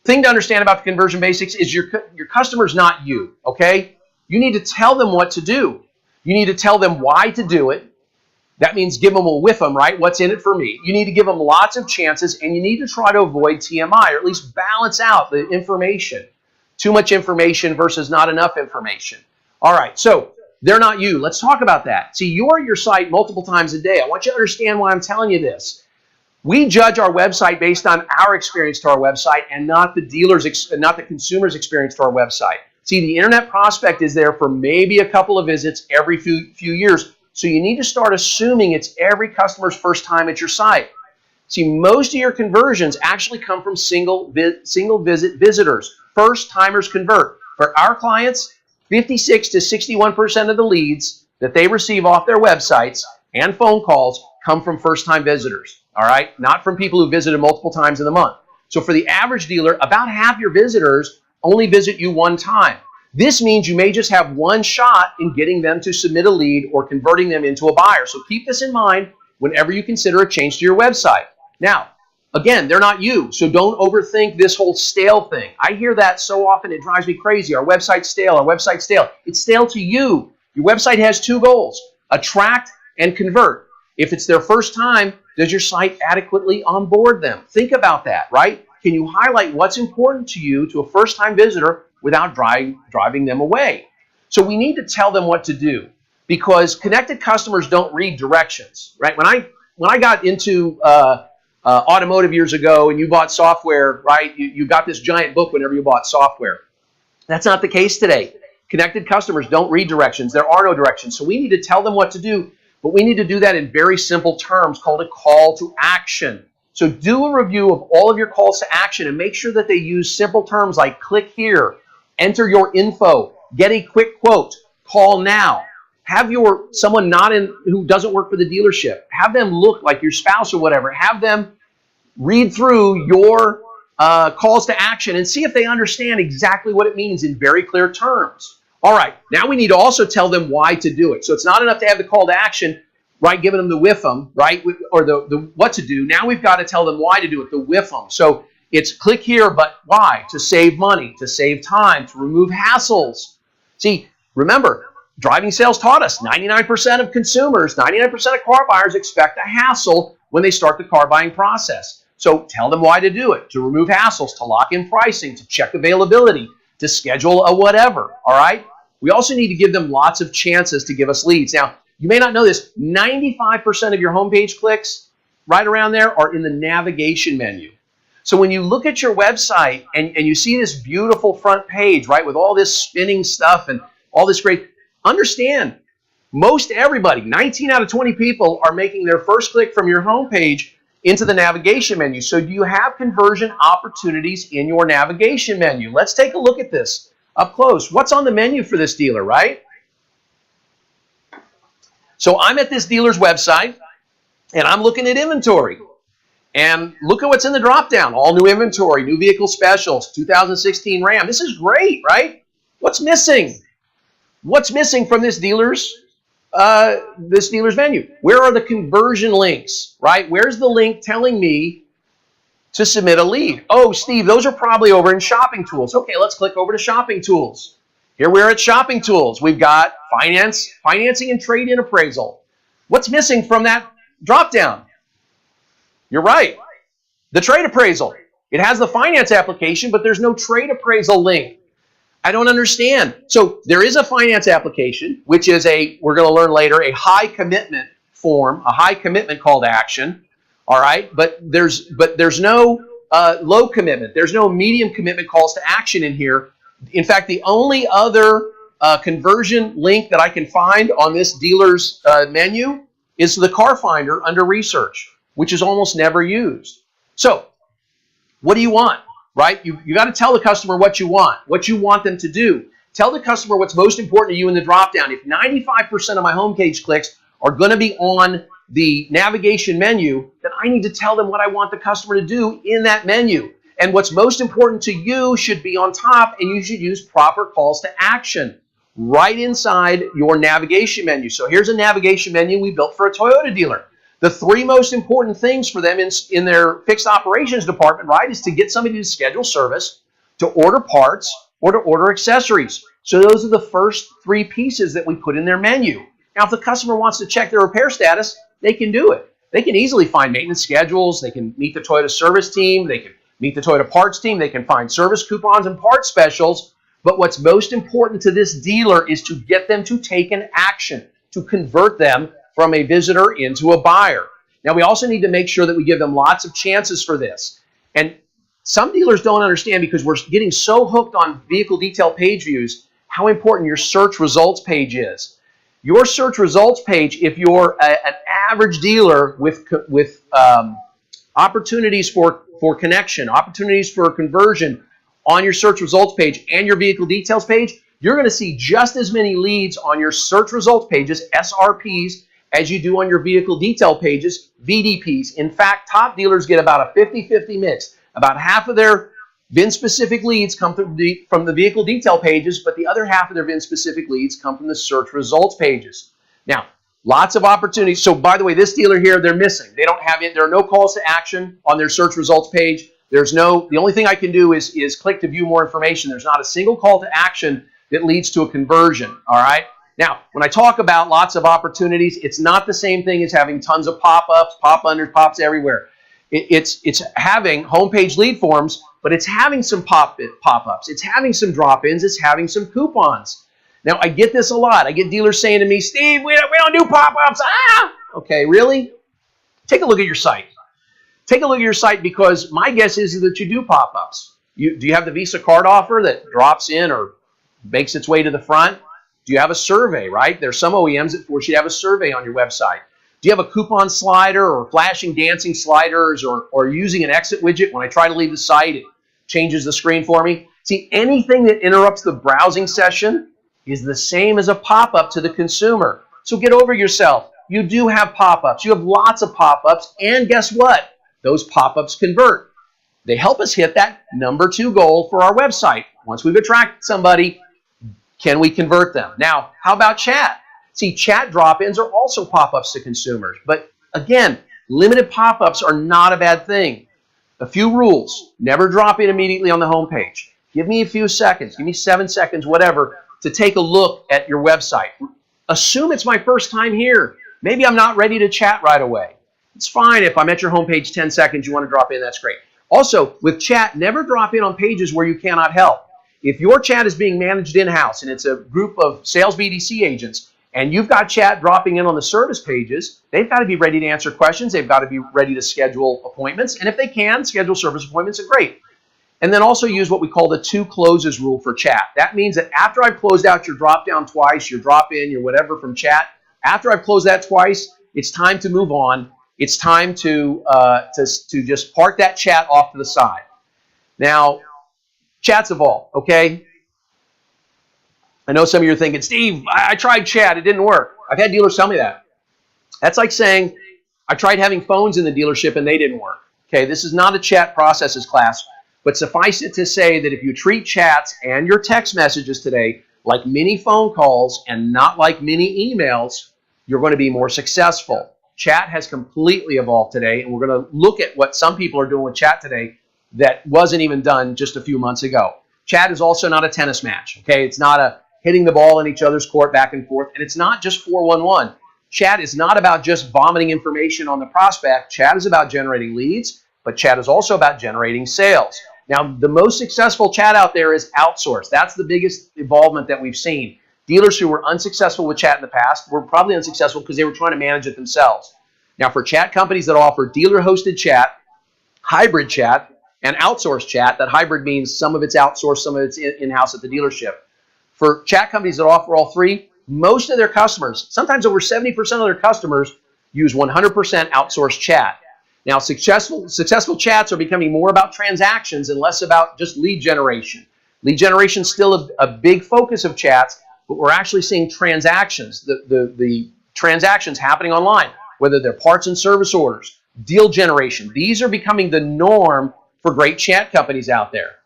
thing to understand about the conversion basics is your customer's not you, okay? You need to tell them what to do. You need to tell them why to do it. That means give them a whiff them, right? What's in it for me? You need to give them lots of chances, and you need to try to avoid TMI, or at least balance out the information. Too much information versus not enough information. All right, so they're not you. Let's talk about that. See, you're your site multiple times a day. I want you to understand why I'm telling you this. We judge our website based on our experience to our website and not the consumer's experience to our website. See, the internet prospect is there for maybe a couple of visits every few years. So you need to start assuming it's every customer's first time at your site. See, most of your conversions actually come from single visit visitors. First timers convert. For our clients, 56 to 61% of the leads that they receive off their websites and phone calls come from first time visitors. All right, not from people who visited multiple times in the month. So for the average dealer, about half your visitors only visit you one time. This means you may just have one shot in getting them to submit a lead or converting them into a buyer. So keep this in mind whenever you consider a change to your website. Now, again, they're not you, so don't overthink this whole stale thing. I hear that so often, it drives me crazy. Our website's stale, our website's stale. It's stale to you. Your website has two goals: attract and convert. If it's their first time, does your site adequately onboard them? Think about that, right? Can you highlight what's important to you to a first-time visitor without driving them away? So we need to tell them what to do, because connected customers don't read directions, right? When I got into automotive years ago and you bought software, right? You got this giant book whenever you bought software. That's not the case today. Connected customers don't read directions. There are no directions. So we need to tell them what to do, but we need to do that in very simple terms called a call to action. So do a review of all of your calls to action and make sure that they use simple terms like click here, enter your info, get a quick quote, call now. Have someone who doesn't work for the dealership, have them look like your spouse or whatever. Have them read through your calls to action and see if they understand exactly what it means in very clear terms. All right, now we need to also tell them why to do it. So it's not enough to have the call to action, right, giving them the whiff them, right, or the what to do. Now we've got to tell them why to do it, the whiff them. So it's click here, but why? To save money, to save time, to remove hassles. See, remember, driving sales taught us 99% of consumers, 99% of car buyers expect a hassle when they start the car buying process. So tell them why to do it: to remove hassles, to lock in pricing, to check availability, to schedule a whatever, all right? We also need to give them lots of chances to give us leads. Now, you may not know this, 95% of your homepage clicks right around there are in the navigation menu. So when you look at your website and you see this beautiful front page, right, with all this spinning stuff and all this great, understand, most everybody, 19 out of 20 people are making their first click from your homepage into the navigation menu. So do you have conversion opportunities in your navigation menu? Let's take a look at this up close. What's on the menu for this dealer, right? So I'm at this dealer's website and I'm looking at inventory. And look at what's in the drop-down. All new inventory, new vehicle specials, 2016 Ram. This is great, right? What's missing? What's missing from this dealer's menu? Where are the conversion links, right? Where's the link telling me to submit a lead? Oh, Steve, those are probably over in Shopping Tools. Okay, let's click over to Shopping Tools. Here we are at Shopping Tools. We've got financing and trade-in appraisal. What's missing from that drop-down? You're right. The trade appraisal. It has the finance application, but there's no trade appraisal link. I don't understand. So there is a finance application, which is we're going to learn later, a high commitment form, a high commitment call to action. All right, but there's no low commitment. There's no medium commitment calls to action in here. In fact, the only other conversion link that I can find on this dealer's menu is the Car Finder under Research, which is almost never used. So what do you want, right? You got to tell the customer what you want them to do. Tell the customer what's most important to you in the drop-down. If 95% of my homepage clicks are going to be on the navigation menu, then I need to tell them what I want the customer to do in that menu. And what's most important to you should be on top, and you should use proper calls to action right inside your navigation menu. So here's a navigation menu we built for a Toyota dealer. The three most important things for them in their fixed operations department, right, is to get somebody to schedule service, to order parts, or to order accessories. So those are the first three pieces that we put in their menu. Now, if the customer wants to check their repair status, they can do it. They can easily find maintenance schedules. They can meet the Toyota service team. They can meet the Toyota parts team. They can find service coupons and parts specials. But what's most important to this dealer is to get them to take an action, to convert them from a visitor into a buyer. Now, we also need to make sure that we give them lots of chances for this. And some dealers don't understand, because we're getting so hooked on vehicle detail page views, how important your search results page is. Your search results page, if you're an average dealer with opportunities for connection, opportunities for conversion on your search results page and your vehicle details page, you're going to see just as many leads on your search results pages, SRPs, as you do on your vehicle detail pages, VDPs. In fact, top dealers get about a 50-50 mix. About half of their VIN-specific leads come from the vehicle detail pages, but the other half of their VIN-specific leads come from the search results pages. Now, lots of opportunities. So, by the way, this dealer here, they're missing. They don't have it. There are no calls to action on their search results page. The only thing I can do is click to view more information. There's not a single call to action that leads to a conversion, all right? Now, when I talk about lots of opportunities, it's not the same thing as having tons of pop-ups, pop-unders, pops everywhere. It's having homepage lead forms, but it's having some pop-ups. It's having some drop-ins. It's having some coupons. Now, I get this a lot. I get dealers saying to me, Steve, we don't do pop-ups. Ah! Okay, really? Take a look at your site. Take a look at your site, because my guess is that you do pop-ups. Do you have the Visa card offer that drops in or makes its way to the front? Do you have a survey, right? There's some OEMs that force you to have a survey on your website. Do you have a coupon slider or flashing dancing sliders, or using an exit widget? When I try to leave the site, it changes the screen for me. See, anything that interrupts the browsing session is the same as a pop-up to the consumer. So get over yourself. You do have pop-ups. You have lots of pop-ups, and guess what? Those pop-ups convert. They help us hit that number 2 goal for our website. Once we've attracted somebody, can we convert them? Now, how about chat? See, chat drop-ins are also pop-ups to consumers. But again, limited pop-ups are not a bad thing. A few rules. Never drop in immediately on the home page. Give me a few seconds. Give me 7 seconds, whatever, to take a look at your website. Assume it's my first time here. Maybe I'm not ready to chat right away. It's fine if I'm at your homepage 10 seconds, you want to drop in, that's great. Also, with chat, never drop in on pages where you cannot help. If your chat is being managed in-house and it's a group of sales BDC agents, and you've got chat dropping in on the service pages, they've got to be ready to answer questions. They've got to be ready to schedule appointments. And if they can, schedule service appointments, are great. And then also use what we call the 2 closes rule for chat. That means that after I've closed out your drop-down twice, your drop-in, your whatever from chat, after I've closed that twice, it's time to move on. It's time to just park that chat off to the side. Now, chats evolve, okay? I know some of you are thinking, Steve, I tried chat, it didn't work. I've had dealers tell me that. That's like saying, I tried having phones in the dealership and they didn't work. Okay, this is not a chat processes class, but suffice it to say that if you treat chats and your text messages today like mini phone calls and not like mini emails, you're going to be more successful. Chat has completely evolved today, and we're going to look at what some people are doing with chat today that wasn't even done just a few months ago. Chat is also not a tennis match, okay? It's not a hitting the ball in each other's court back and forth, and it's not just 411. Chat is not about just vomiting information on the prospect. Chat is about generating leads, but chat is also about generating sales. Now, the most successful chat out there is outsourced. That's the biggest involvement that we've seen. Dealers who were unsuccessful with chat in the past were probably unsuccessful because they were trying to manage it themselves. Now, for chat companies that offer dealer-hosted chat, hybrid chat, and outsourced chat, that hybrid means some of it's outsourced, some of it's in-house at the dealership. For chat companies that offer all three, most of their customers, sometimes over 70% of their customers, use 100% outsourced chat. Now, successful chats are becoming more about transactions and less about just lead generation. Lead generation is still a big focus of chats, but we're actually seeing transactions, the transactions happening online, whether they're parts and service orders, deal generation. These are becoming the norm for great chat companies out there.